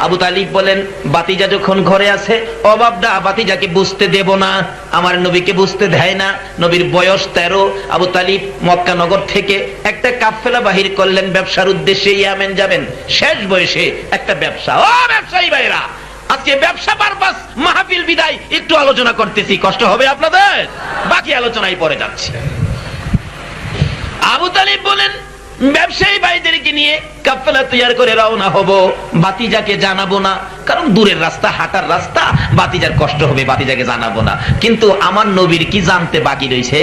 আবু তালিব বলেন, বাতিজা যখন ঘরে আছে, অভাবটা বাতিজাকে বুঝতে দেব না, আমার নবীকে বুঝতে দেয় না। নবীর বয়স 13। আবু তালিব মক্কা নগর থেকে একটা কাফেলা বাহির করলেন ব্যবসার উদ্দেশ্যে, ইয়ামেন যাবেন। শেষ বয়সে একটা ব্যবসা। ও ব্যবসায়ী ভাইরা, আজকে ব্যবসা পারপাস মাহফিল বিদায় একটু আলোচনা করতেছি, কষ্ট হবে আপনাদের, বাকি আলোচনায় পরে যাচ্ছি। আবু তালিব বলেন, ব্যবসায়ী ভাইদেরকে নিয়ে কাফেলা তৈরি করে রওনা হব, বাতিজাকে জানাবো না, কারণ দূরের রাস্তা, হাঁটার রাস্তা, বাতিজার কষ্ট হবে, বাতিজাকে জানাবো না। কিন্তু আমার নবীর কি জানতে বাকি রয়েছে?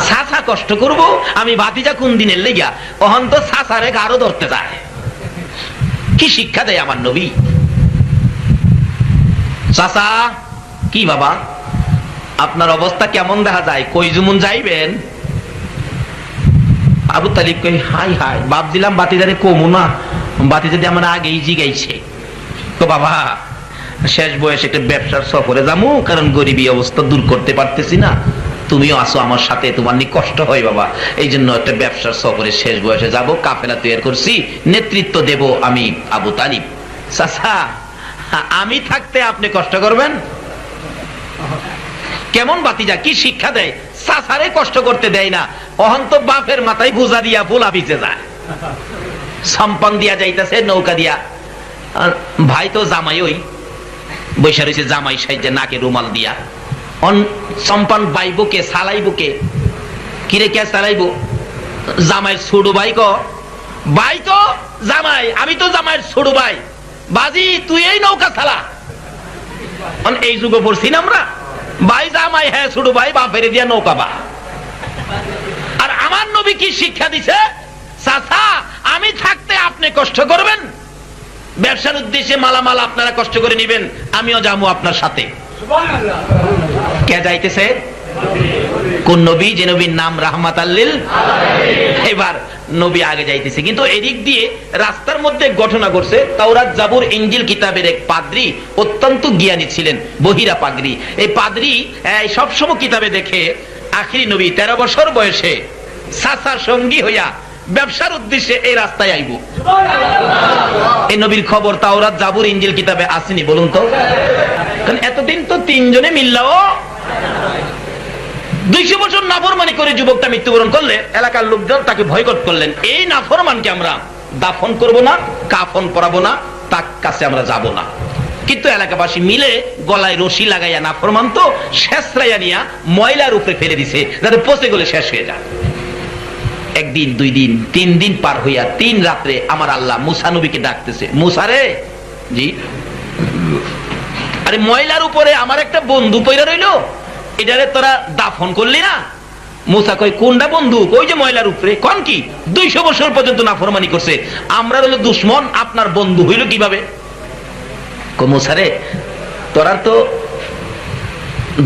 সাসা কষ্ট করব আমি, বাতিজা কোন দিনের লেগা অহন্ত সাসারে গারো ধরতে যায়। কি শিক্ষা দেয় আমার নবী! চাচা, কি বাবা আপনার অবস্থা কেমন দেখা যায়, কই জুমুন যাইবেন? আবু তালিব কই, হাই হাই, ভাবছিলাম বাতিজারে কমু না, বাতিজা দিয়ে আমার আগেই জিগাইছে। তো বাবা, শেষ বয়সে একটা ব্যবসার সফরে যাবো, কারণ গরিবী অবস্থা দূর করতে পারতেছি না, তুমিও আসো আমার সাথে, তোমার নি কষ্ট হয় বাবা, এই জন্য একটা ব্যবসার সফরে শেষ বয়সে যাব, কাফেলা তৈরি করছি, নেতৃত্ব দেব আমি আবু তালিব। চাচা, আমি থাকতে আপনি কষ্ট করবেন? কেমন বাতিজা, কি শিক্ষা দেয়! চাচারে কষ্ট করতে দেয় না, অহন্ত বাপের মাথায় বোঝা দিয়া পোলা ভিজে যায়, সম্পান দিয়া যাইতেছে নৌকা দিয়া। ভাই তো জামাই ওই বৈশা রয়েছে, জামাই সাইজে নাকে রুমাল দিয়া। সম্পান বাইব কে, চালাইব কে? কিরে কে চালাইব? জামাই ছোট ভাই। ভাই তো জামাই, আমি তো জামাইয়ের ছোট ভাই, বাজি তুই এই নৌকা চালা। এই যুগে পড়ছি না আমরা, ভাই জামাই, হ্যাঁ ছোট ভাই, বাপেরে দিয়া নৌকা বা। আর আমার নবী কি শিক্ষা দিছে? চাচা, আমি থাকতে আপনি কষ্ট করবেন, ব্যবসার উদ্দেশ্যে মালামাল আপনারা কষ্ট করে নিবেন, আমিও যাবো আপনার সাথে। কে যাইতেছে? কোন নবী? যে নবীর নাম রাহমাতাল লিল আলামিন। এবার নবী আগে যাইতেছে, কিন্তু এদিক দিয়ে রাস্তার মধ্যে ঘটনা ঘটছে। তাওরাত, জাবুর, ইনজিল কিতাবের এক পাদ্রী অত্যন্ত জ্ঞানী ছিলেন, বহিরা পাদ্রী। এই পাদ্রী সবসময় কিতাবে দেখে আখিরি নবী 13 বছর বয়সে চাচার সঙ্গী হইয়া ব্যবসার উদ্দেশ্যে এই রাস্তায় আইব। এই নবীর খবর তাওরাত, জাবুর, ইনজিল কিতাবে আসেনি, বলুন তো? কারণ এতদিন তো তিনজনে মিল্লাও 200 বছর নাফরমানি করে যুবকটা মৃত্যুবরণ করলে এলাকার লোকজন তাকে ভয়কট করলেন। এই নাফরমানকে আমরা দাফন করব না, কাফন পরাবো না, তার কাছে আমরা যাব না। কিন্তু এলাকাবাসী মিলে গলায় রশি লাগাইয়া নাফরমান তো শেষরাইয়া নিয়া ময়লার উপরে ফেলে দিছে, যাতে পচে গলে শেষ হয়ে যায়। 1 দিন 2 দিন 3 দিন পার হইয়া 3 রাত্রে আমার আল্লাহ মুসা নবীকে ডাকতেছে, মুসা রে, জি, আরে ময়লার উপরে আমার একটা বন্ধু পইরা রইল, এটারে তোরা দাফন করলি না? মুসা কই, কোনটা বন্ধু? ওই যে ময়লার উপরে। কোন কি? 200 বছর পর্যন্ত নাফরমানি করছে, আমরা হলো দুশ্মন, আপনার বন্ধু হইল কিভাবে? মুসা রে, তোরা তো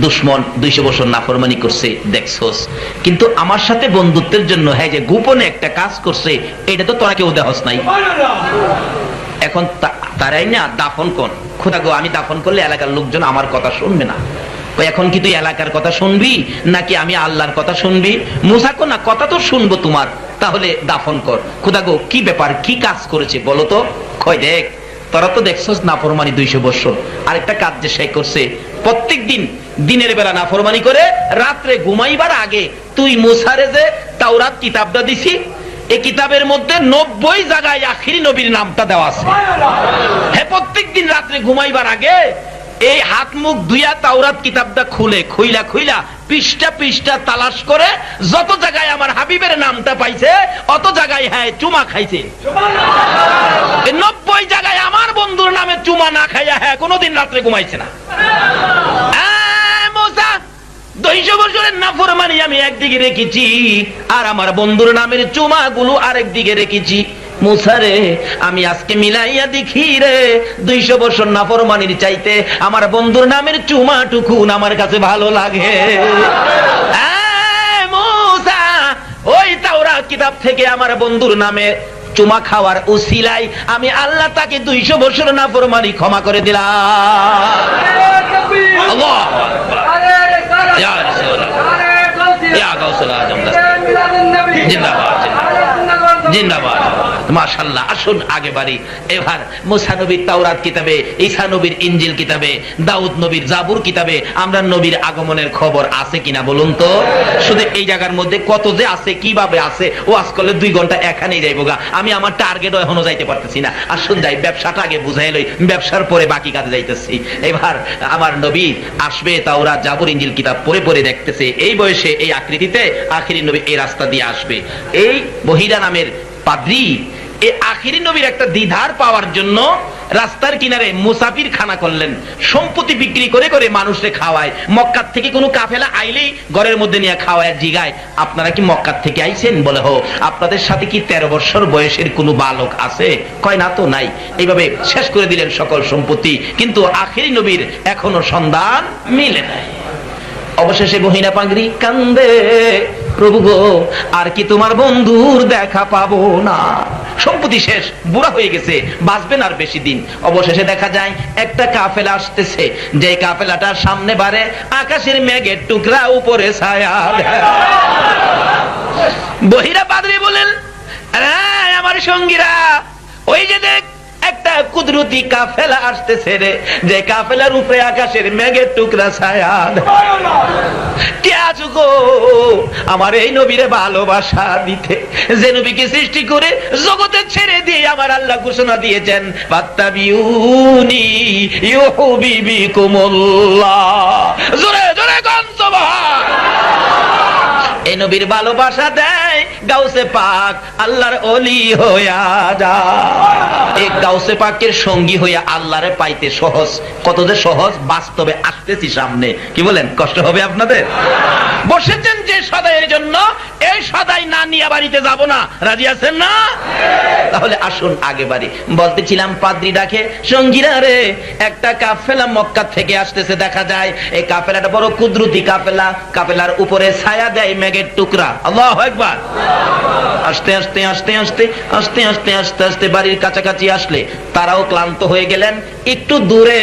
দুশ্মন, 200 বছর নাফরমানি করছে দেখছস, কিন্তু আমার সাথে বন্ধুত্বের জন্য হ্যাঁ যে গোপনে একটা কাজ করছে, এটা তো তোরা কেউ দেহস নাই। এখন তারাই না দাফন কোন? খোদা গো, আমি দাফন করলে এলাকার লোকজন আমার কথা শুনবে না। এখন কি তুই এলাকার কথা শুনবি নাকি আমি আল্লাহর কথা শুনবি? মুসা কো, না, কথা তো শুনবো তোমার, তাহলে দাফন কর। খোদা গো, কি ব্যাপার, কি কাজ করেছে বলো তো? কয়, দেখ, তোরা তো দেখছস নাফরমানি 200 বছর, আরেকটা কাজ যে সে করছে, প্রত্যেক দিন দিনের বেলা নাফরমানি করে, রাত্রে ঘুমাইবার আগে তুই মুসারে যে তাওরাত কিতাবটা দিছি, এই কিতাবের মধ্যে 90 জায়গায় আখিরি নবীর নামটা দেওয়া আছে। হ্যাঁ, প্রত্যেক দিন রাত্রে ঘুমাইবার আগে এই হাত মুখ ধুইয়া তাওরাত কিতাবটা খুইলা পৃষ্ঠা পৃষ্ঠা তালাশ করে যত জায়গায় আমার হাবিবের নামটা পাইছে, অত জায়গায় হ্যাঁ চুমা খাইছে। 90 জায়গায় আমার বন্ধুর নামে চুমা না খাইয়া হ্যাঁ কোনোদিন রাত্রে ঘুমাইছে না। 200 বছরের নাফরমানি আমি একদিকে রেখেছি, আর আমার বন্ধুর নামের চুমা গুলো আরেক দিকে রেখেছি। মুসারে, আমি আজকে মিলাইয়া দেখি রে, 200 বছর নাফরমানির চাইতে আমার বন্ধুর নামের চুমাটুকু আমার কাছে ভালো লাগে। মুসা, ওই তাওরাত কিতাব থেকে আমার বন্ধুর নামে চুমা খাওয়ার উসিলায় আমি আল্লাহ তাকে 200 বছর নাফরমানি ক্ষমা করে দিলাম। আল্লাহু আকবার। ইয়া রাসূলুল্লাহ, ইয়া গাউসুল আজম, জিন্দাবাদ জিন্দাবাদ। মাশাআল্লাহ। আসুন আগে বাড়ি। এবার মুসা নবীর তাওরাত কিতাবে, ঈসা নবীর ইনজিল কিতাবে, দাউদ নবীর জাবুর কিতাবে আমরা নবীর আগমনের খবর আছে কিনা বলুন তো? শুধু এই জায়গার মধ্যে কত যে আছে, কিভাবে আছে, ওয়াজ করলে 2 ঘন্টা এখানেই যাইবো গা। আমি আমার টার্গেট এখনো যাইতে পারতেছি না। আসুন যাই, ব্যবসাটা আগে বুঝাই লই, ব্যবসার পরে বাকি কাজে যাইতেছি। এবার আমার নবী আসবে, তাওরাত জাবুর ইনজিল কিতাব পড়ে পড়ে দেখতেছে। এই বয়সে এই আকৃতিতে আখিরি নবী এই রাস্তা দিয়ে আসবে। এই বহিরা নামের পাদ্রী এই আখিরি নবীর একটা দ্বিধার পাওয়ার জন্য রাস্তার কিনারে মুসাফির খানা করলেন। সম্পত্তি বিক্রি করে করে মানুষকে খাওয়ায়। মক্কার থেকে কোনো কাফেলা আইলেই ঘরের মধ্যে নিয়ে খাওয়ায়, জিগায় আপনারা কি মক্কার থেকে আইছেন? বলে হো। আপনাদের সাথে কি 13 বছর বয়সের কোনো বালক আছে? কয় না তো নাই। এইভাবে শেষ করে দিলেন সকল সম্পত্তি। কিন্তু আখিরি নবীর এখনো সন্ধান মিলে নাই। অবশেষে বহিনা পাগড়ি কান্দে, প্রভু গো আর কি তোমার বন্ধুর দেখা পাবো না। সম্পত্তি শেষ, বুড়া হয়ে গেছে, বাঁচবেন আর বেশি দিন। অবশেষে দেখা যায় একটা কাফেলা আসতেছে, যে কাফেলাটার সামনে বারে আকাশের মেঘের টুকরা, উপরে ছায়া। বহিরা পাদ্রী বলেন, আমার সঙ্গীরা, ওই যে দেখ একটা কুদরতি কাফেলা আসতেছে রে, যে কাফেলার উপরে আকাশের মেঘের টুকরা ছায়া। কে আছো গো আমার এই নবীরে ভালোবাসা দিতে, যে নবীকে সৃষ্টি করে জগতে ছেড়ে দিয়ে আমার আল্লাহ ঘোষণা দিয়েছেন, ফাত্তাবিউনি ইউহিব্বুকুমুল্লাহ। জোরে জোরে গান সুবহান। এই নবীর ভালোবাসা দেয় গাউসে পাক, আল্লাহর ওলি হইয়া যায়। এই গাউসে পাকের সঙ্গী হইয়া আল্লাহরে পাইতে সহজ। কত যে সহজ, বাস্তবে আসতেছি সামনে। কি বলেন, কষ্ট হবে আপনাদের? বসেছেন যে সদাইয়ের জন্য, এই সদাই না নিয়ে বাড়িতে যাব না, রাজি আছেন না? তাহলে আসুন আগে বাড়ি। বলতেছিলাম পাদ্রী ডাকে, সঙ্গীরা রে, একটা কাফেলা মক্কা থেকে আসতেছে। দেখা যায় এই কাফেলাটা বড় কুদরতি কাফেলা। কাফেলার উপরে ছায়া দেয় মেঘের টুকরা। আল্লাহু আকবার। আস্তে আস্তে আস্তে আস্তে আস্তে আস্তে আস্তে আস্তে বাড়ির কাছাকাছি আসলে তারাও ক্লান্ত হয়ে গেলেন। একটু দূরে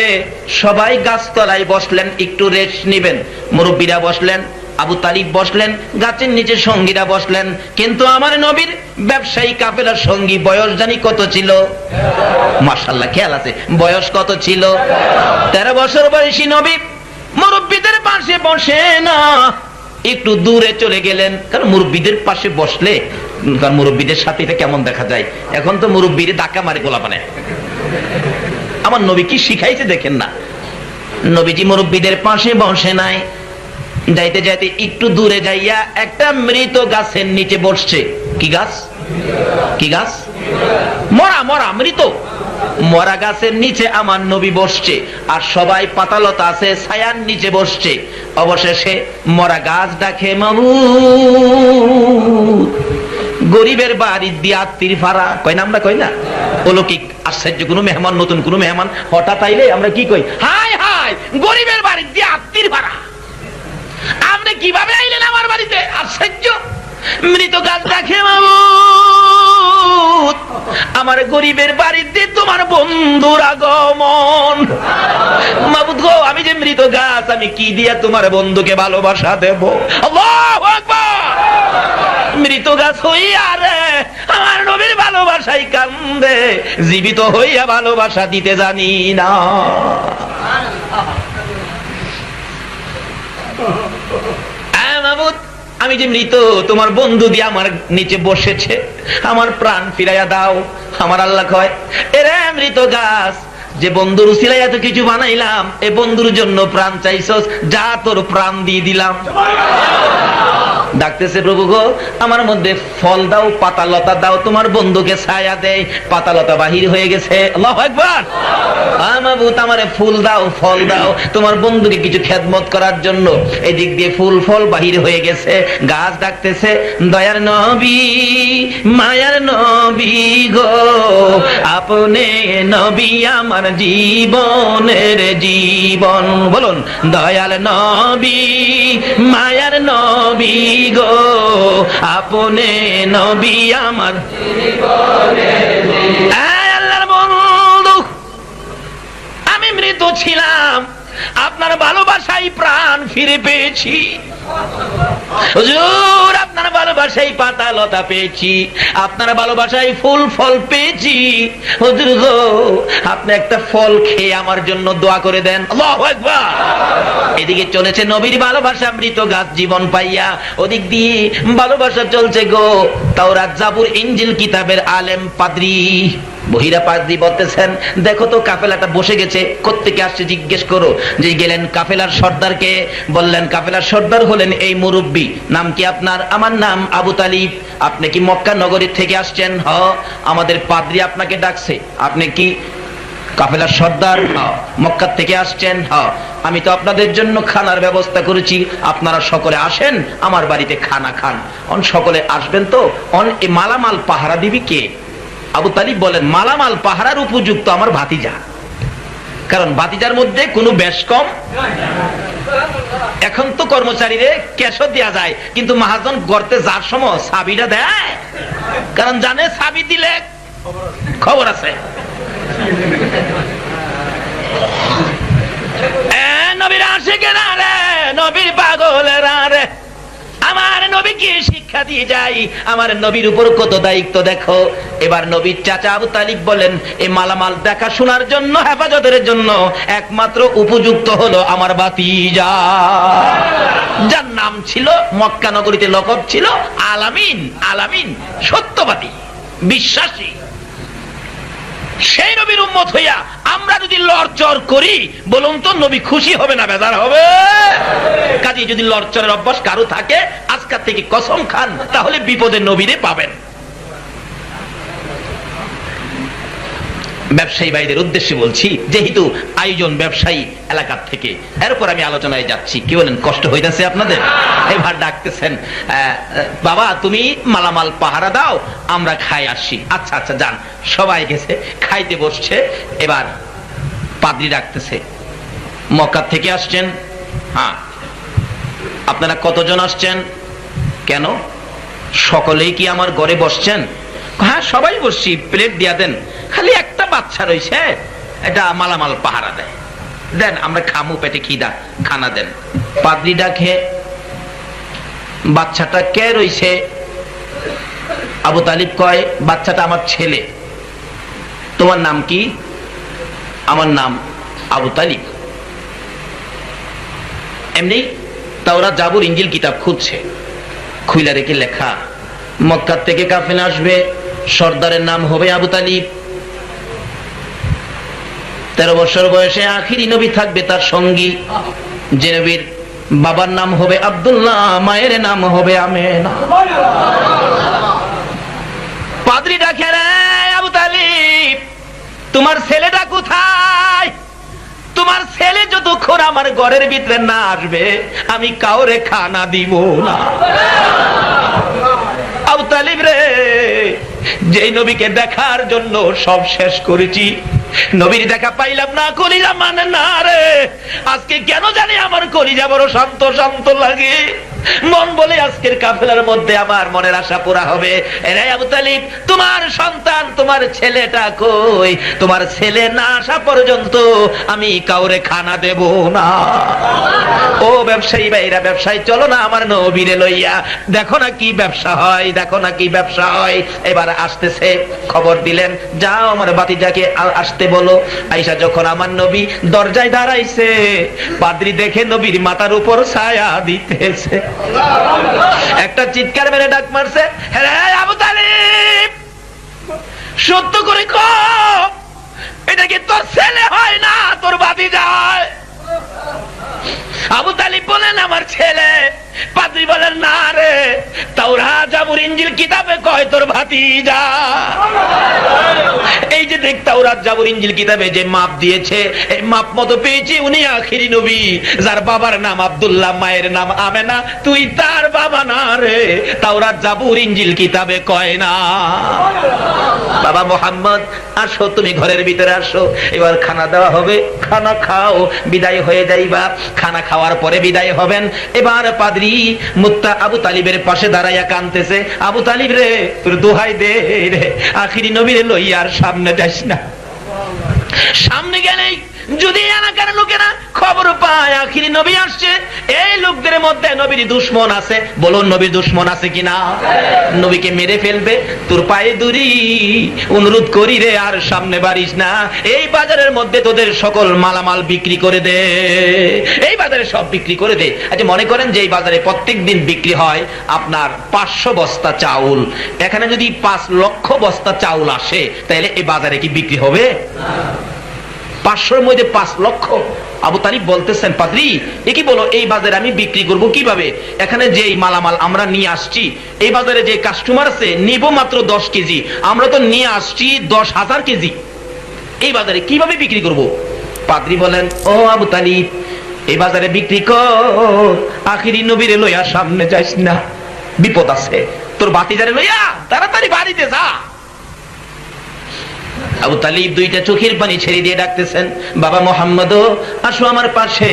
সবাই গাছতলায় বসলেন, একটু রেস্ট নিবেন। মুরব্বীরা বসলেন, আবু তালিব বসলেন, গাছের নিচে সঙ্গীরা বসলেন। কিন্তু আমার নবীর ব্যবসায়ী কাফেলার সঙ্গী বয়স জানি কত ছিল? মাশাআল্লাহ, খেয়াল আছে বয়স কত ছিল? 13 বছর বয়সী নবী মুরব্বীদের পাশে বসে না, একটু দূরে চলে গেলেন। কারণ মুরব্বীদের পাশে বসলে, কারণ মুরব্বীদের সাথে এটা কেমন দেখা যায়। এখন তো মুরব্বীরে ধাক্কা মারে গোলাপানে। আমার নবী কি শিখাইছে দেখেন না। নবীজি মুরব্বীদের পাশে বসে নাই, যাইতে যাইতে একটু দূরে যাইয়া একটা মৃত গাছের নিচে বসছে। কি গাছ? কি গাছ? মরা মরা মৃত মরা গাছের নিচে আমার নবী বসছে, আর সবাই পাতালতা আছে ছায়ার নিচে বসছে। অবশেষে মরা গাছ ডাকে, মাবুদ গরিবের বাড়ি দিয়ে আত্মীর ভাড়া। কই না আমরা? কই না? অলৌকিক আশ্চর্য কোন মেহমান, নতুন কোন মেহমান হঠাৎ আইলে আমরা কি কই? হাই হাই, গরিবের বাড়ি দিয়ে আত্মীর ভাড়া। আপনি কিভাবে আইলেন আমার বাড়িতে? আশ্চর্য। মৃত গাছ ডাকে, মাবুদ আমার গরিবের বাড়িতে তোমার বন্ধুর আগমন। মাবুদ গো, আমি যে মৃত গাছ, আমি কি দিয়া তোমার বন্ধুকে ভালোবাসা দেব? আল্লাহু আকবার। মৃত গাছ হইয়া রে আমার নবীর ভালোবাসাই কান্দে, জীবিত হইয়া ভালোবাসা দিতে জানি না। মাবুদ, আমি যে মৃত, তোমার বন্ধু দিয়ে আমার নিচে বসেছে, আমার প্রাণ ফিরাইয়া দাও। আমার আল্লাহ কয়, এরে মৃত গাছ, যে বন্ধুর উসিলায় এত কিছু বানাইলাম, এ বন্ধুর জন্য প্রাণ চাইছস, যা তোর প্রাণ দিয়ে দিলাম। ডাকতেছে, প্রভু গো আমার মধ্যে ফল দাও, পাতা লতা দাও, তোমার বন্ধুকে ছায়া দেয়। পাতা লতা বাহির হয়ে গেছে। আল্লাহু আকবার। মাবুদ আমারে ফুল দাও, ফল দাও, তোমার বন্ধুকে কিছু খেদমত করার জন্য। এদিক দিয়ে ফুল ফল বাহির হয়ে গেছে। গাছ ডাকতেছে, দয়ার নবী মায়ার নবী গো, আপনি নবী আমার জীবনের জীবন। বলুন, দয়াল নবী মায়ার নবী গো আপনে নবী আমার আল্লাহর বন্ধু আমি মৃত ছিলাম আপনার ভালোবাসায় প্রাণ ফিরে পেয়েছি হুজুর আপনার ভালোবাসায় পাতা লতা পেয়েছি আপনার ভালোবাসায় ফুল ফল পেয়েছি হুজুর গো আপনি একটা ফল খেয়ে আমার জন্য দোয়া করে দেন আল্লাহু আকবার এদিকে চলেছে নবীর ভালোবাসা মৃত গাছ জীবন পাইয়া ওদিক দিয়ে ভালোবাসা চলছে গো তাওরাত জাবুর ইনজিল কিতাবের আলেম পাদ্রী বহিরা পাদ্রী বলতেছেন দেখো তো কাফেলাটা বসে গেছে কোত্থেকে আসছে জিজ্ঞেস করো যে গেলেন কাফেলার সর্দারকে বললেন কাফেলার সর্দার হলেন এই মুরব্বী নাম কি আপনার আমার নাম আবু তালিব আপনি কি মক্কা নগরী থেকে আসছেন হ আমাদের পাদ্রী আপনাকে ডাকছে আপনি কি কাফেলার সর্দার মক্কা থেকে আসছেন আমি তো আপনাদের জন্য খানার ব্যবস্থা করেছি আপনারা সকলে আসেন আমার বাড়িতে খানা খান অন সকলে আসবেন তো অন এই মালামাল পাহারা দিবি কে আবু তালিব বলেন মালামাল পাহারার উপযুক্ত আমার ভাতিজা কারণ ভাতিজার মধ্যে কোনো বেশ কম এখন তো কর্মচারীরে ক্যাশও দেয়া যায় কিন্তু মহাজন গর্তে যার সময় চাবিটা দেয় কারণ জানে চাবি দিলে খবর আছে নবীর আশিকেরা রে নবীর পাগলেরা রে আমার নবী কি শিক্ষা দিয়ে যাই আমার নবীর উপর কত দায়িত্ব দেখো এবার নবীর চাচা আবু তালিব বলেন এই মালামাল দেখাশোনার জন্য হেফাজতের জন্য একমাত্র উপযুক্ত হলো আমার ভাতিজা যার নাম ছিল মক্কা নগরীতে লকব ছিল আলামিন আলামিন সত্যবাদী বিশ্বাসী সেই নবীর উম্মত হইয়া আমরা যদি লড়চড় করি বলুন তো নবী খুশি হবে না বেজার হবে কাজে যদি লড়চড়ের অভ্যাস কারো থাকে আজকাল থেকে কসম খান তাহলে বিপদে নবীরে পাবেন ব্যবসায়ী ভাইদের উদ্দেশ্যে বলছি যেহেতু আয়োজন ব্যবসায়ী এলাকার থেকে এরপর আমি আলোচনায় যাচ্ছি কি বলেন কষ্ট হইতেছে আপনাদের এবার ডাকতেছেন বাবা তুমি মালামাল পাহারা দাও আমরা খাই আসি আচ্ছা আচ্ছা যান সবাই গেছে খাইতে বসছে এবার পাদ্রী ডাকতেছে মক্কা থেকে আসছেন হ্যাঁ আপনারা কতজন আসছেন কেন সকলেই কি আমার ঘরে বসছেন হ্যাঁ সবাই বসছি প্লেট দিয়া দেন খালি একটা বাচ্চা রয়েছে এটা মালামাল পাহারা দেয় দেন আমরা খামু পেটে খিদা খানা দেন পাদ্রী ডাকে বাচ্চাটা কে রয়েছে আবু তালিব কয় বাচ্চাটা আমার ছেলে তোমার নাম কি আমার নাম আবু তালিব এমনি তাওরাত জাবুর ইনজিল কিতাব খুঁজছে খুইলা রেখে লেখা মক্কা থেকে কাফেলা আসবে সর্দারের নাম হবে আবু তালিব 13 বছর বয়সে আখিরি নবী থাকবে তার সঙ্গী যে নবীর বাবার নাম হবে আব্দুল্লাহ মায়ের নাম হবে আমেনা পাদ্রী ডাকে রে আবু তালিব তোমার ছেলেটা কোথায় তোমার ছেলে যতক্ষণ আমার ঘরের ভিতরে না আসবে আমি কাউরে খানা দিব না আবু তালিব রে যেই নবীকে দেখার জন্য সব শেষ করেছি নবীর দেখা পাইলাম না কলিজা মানে না রে আজকে কেন জানি আমার কলিজা বড় শান্ত শান্ত লাগে মন বলে আজকের কাফেলার মধ্যে আমার মনের আশা পুরা হবে রে আবু তালিব তোমার সন্তান তোমার ছেলেটা কই তোমার ছেলে না আসা পর্যন্ত আমি কাউরে খানা দেব না ও ব্যবসায়ী ভাইরা ব্যবসায় চলো না আমার নবীরে লইয়া দেখো না কি ব্যবসা হয় দেখো না কি ব্যবসা হয় এবার আসতেছে খবর দিলেন যাও আমার ভাতিজাকে আসতে বলো আয়েশা যখন আমার নবী দরজায় দাঁড়াইছে পাদ্রী দেখে নবীর মাথার উপর ছায়া দিতেছে একটা চিৎকার মেরে ডাক মারছে হে আবু তালিব সত্য করে কও এটা কি তোর ছেলে হয় না তোর ভাতিজা আবু তালিব বলেন আমার ছেলে পাদ্রী বলেন না রে তাওরাত জাবুর ইনজিল কিতাবে কয় তোর ভাতিজা এই যে দেখ তাওরাত তাওরাত জাবুর ইনজিল কিতাবে যে মাপ দিয়েছে এই মাপ মতো পেয়েছি উনি আখিরি নবী, যার বাবার নাম আব্দুল্লাহ, মায়ের নাম আমেনা। তুই তার বাবা না রে, তাওরাত জাবুর ইনজিল কিতাবে কয় না। বাবা মোহাম্মদ আসো, তুমি ঘরের ভিতরে আসো, এবার খানা দেওয়া হবে, খানা খাও, বিদায় হয়ে যাইবা। খানা খাওয়ার পরে বিদায় হবেন। এবার পাদ্রী মুত্তা আবু তালিবের পাশে দাঁড়াইয়া কাঁদতেছে, আবু তালিব রে, তোর দোহাই দে রে, আখিরি নবীরে লইয়ার সামনে যাস না। সামনে গেলেই যদি এলাকার লোকেরা খবর পায় আখিরি নবী আসছে, এই লোকদের মধ্যে নবীর দুশ্মন আছে, বলুন নবীর দুশ্মন আছে কিনা, নবীকে মেরে ফেলবে। তোর পায়ে দূরি, অনুরোধ করি রে, আর সামনে বাড়িস না। এই বাজারের মধ্যে তোদের সকল মালামাল বিক্রি করে দে, এই বাজারে সব বিক্রি করে দে। আচ্ছা মনে করেন যে এই বাজারে প্রত্যেক দিন বিক্রি হয় আপনার 500 বস্তা চাউল, এখানে যদি 5 লক্ষ বস্তা চাউল আসে তাহলে এই বাজারে কি বিক্রি হবে? 500-র মধ্যে 5 লক্ষ। আবু তালিব বলতেছেন, পাদ্রী এ কি বলো, এই বাজারে আমি বিক্রি করব কিভাবে? এখানে যে মালামাল আমরা নিয়ে আসছি, এই বাজারে যে কাস্টমার আছে নিব মাত্র 10 কেজি, আমরা তো নিয়ে আসছি 10,000 কেজি, এই বাজারে কিভাবে বিক্রি করব? পাদ্রী বলেন, ও আবু তালিব, এই বাজারে বিক্রি কর, আখিরি নবীরে লইয়া সামনে যাইস না, বিপদ আছে। তোর ভাতিজারে লইয়া তাড়াতাড়ি বাড়িতে যা। আবু তালিব দুইটা চোখের পানি ছেড়ে দিয়ে ডাকতেছেন, বাবা মোহাম্মদ আসো আমার পাশে,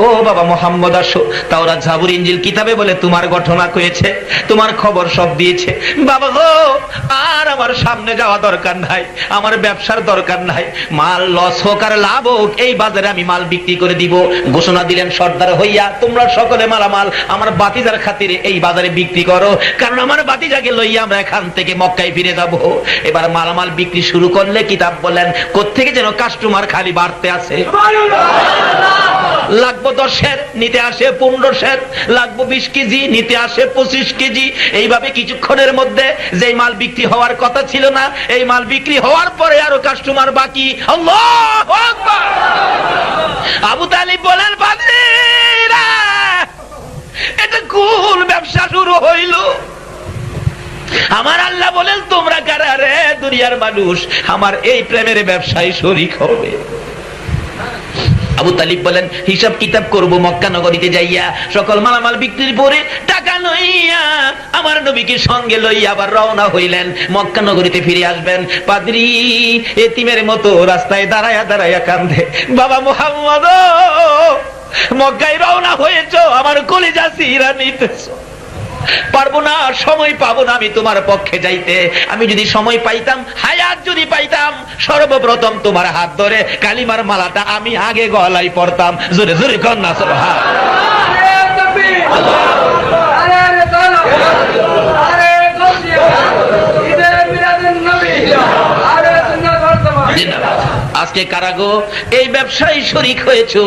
ও বাবা মোহাম্মদ আসো। তাওরাত জাবুর ইনজিল কিতাবে বলে তোমার ঘটনা কয়েছে, তোমার খবর সব দিয়েছে। বাবা গো, আর আমার সামনে যাওয়া দরকার নাই, আমার ব্যবসার দরকার নাই, মাল লস হোক আর লাভ হোক এই বাজারে আমি মাল বিক্রি করে দিব। ঘোষণা দিলেন সর্দার হইয়া, তোমরা সকলে মালামাল আমার বাতিজার খাতিরে এই বাজারে বিক্রি করো, কারণ আমার বাতিজাকে লইয়া আমরা এখান থেকে মক্কায় ফিরে যাব। এবার মালামাল বিক্রি শুরু করলে কিতাব বলেন কোত্থেকে যেন কাস্টমার খালি বাড়তে আছে। লাগবো 10-এর নিতে আসে 15-এর, লাগবো 20 কেজি নিতে আসে 25 কেজি। এইভাবে কিছুক্ষণের মধ্যে যে মাল বিক্রি হওয়ার কথা ছিল না, এই মাল বিক্রি হওয়ার পরে আরো কাস্টমার বাকি। আল্লাহু আকবার। আবু তালিব বলেন, বাদীরা এটা কুল ব্যবসা শুরু হইল। আমার আল্লাহ বলেন, তোমরা কারা রে দুনিয়ার মানুষ আমার এই প্রেমের ব্যবসায় শরীক হবে? আবু তালিব বলেন, হিসাব কিতাব করব মক্কা নগরীতে যাইয়া, সকল মালামাল বিক্রির পরে টাকা লইয়া আমার নবীকে সঙ্গে লইয়া আবার রওনা হইলেন, মক্কা নগরীতে ফিরে আসবেন। পাদ্রী এতিমের মতো রাস্তায় দাঁড়ায়া দাঁড়ায়া কান্দে, বাবা মুহাম্মদ মক্কায় রওনা হয়েছো, আমার কলিজা চিরা নিতেছো, পারবো না, সময় পাবো না আমি তোমার পক্ষে যাইতে। আমি যদি সময় পাইতাম, হায়াত যদি পাইতাম, সর্বপ্রথম তোমার হাত ধরে কালিমার মালাটা আমি আগে গলায় পড়তাম। জোরে জোরে কন্যা আজকে কারাগো এই ব্যবসায় শরীক হয়েছো,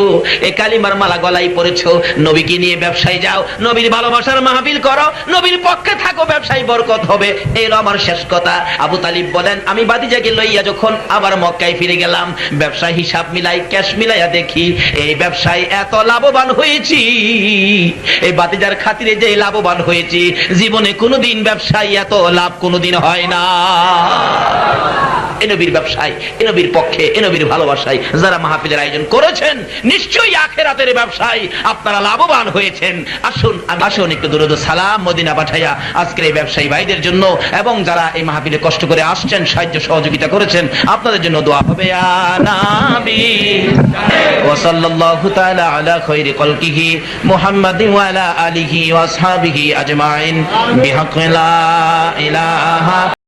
এই কালিমার মালা গলায় পড়েছো, নবীকে নিয়ে ব্যবসায় যাও, নবীর ভালোবাসার মাহফিল করো, নবীর পক্ষে থাকো, ব্যবসায় বরকত হবে। এই আমার শেষ কথা। আবু তালিব বলেন, আমি বাতিজাকে লইয়া যখন আবার মক্কায় ফিরে গেলাম, ব্যবসায় হিসাব মিলাই, ক্যাশ মিলাইয়া দেখি এই ব্যবসায় এত লাভবান হয়েছি, এই বাতিজার খাতিরে যে লাভবান হয়েছি, জীবনে কোনোদিন ব্যবসায় এত লাভ কোনোদিন হয় না। এ নবীর ব্যবসায়, এ নবীর পক্ষে, এ নবীর ভালোবাসায় যারা মাহফিলের আয়োজন করেছেন, নিশ্চয়ই আখিরাতের ব্যবসায় আপনারা লাভবান হয়েছেন। আসুন আসুন একটু দরুদ ও সালাম মদিনা পাঠাইয়া আজকের এই ব্যবসায়ী ভাইদের জন্য এবং যারা এই মাহফিলে কষ্ট করে আসছেন, সাহায্য সহযোগিতা করেছেন, আপনাদের জন্য দোয়া হবে। ইয়া নবী ওয়া সাল্লাল্লাহু তাআলা আলা খায়রি খালকিহি মুহাম্মাদিন ওয়া আলা আলিহি ওয়া আসহাবিহি আজমাইন বিহাক্কি লা ইলাহা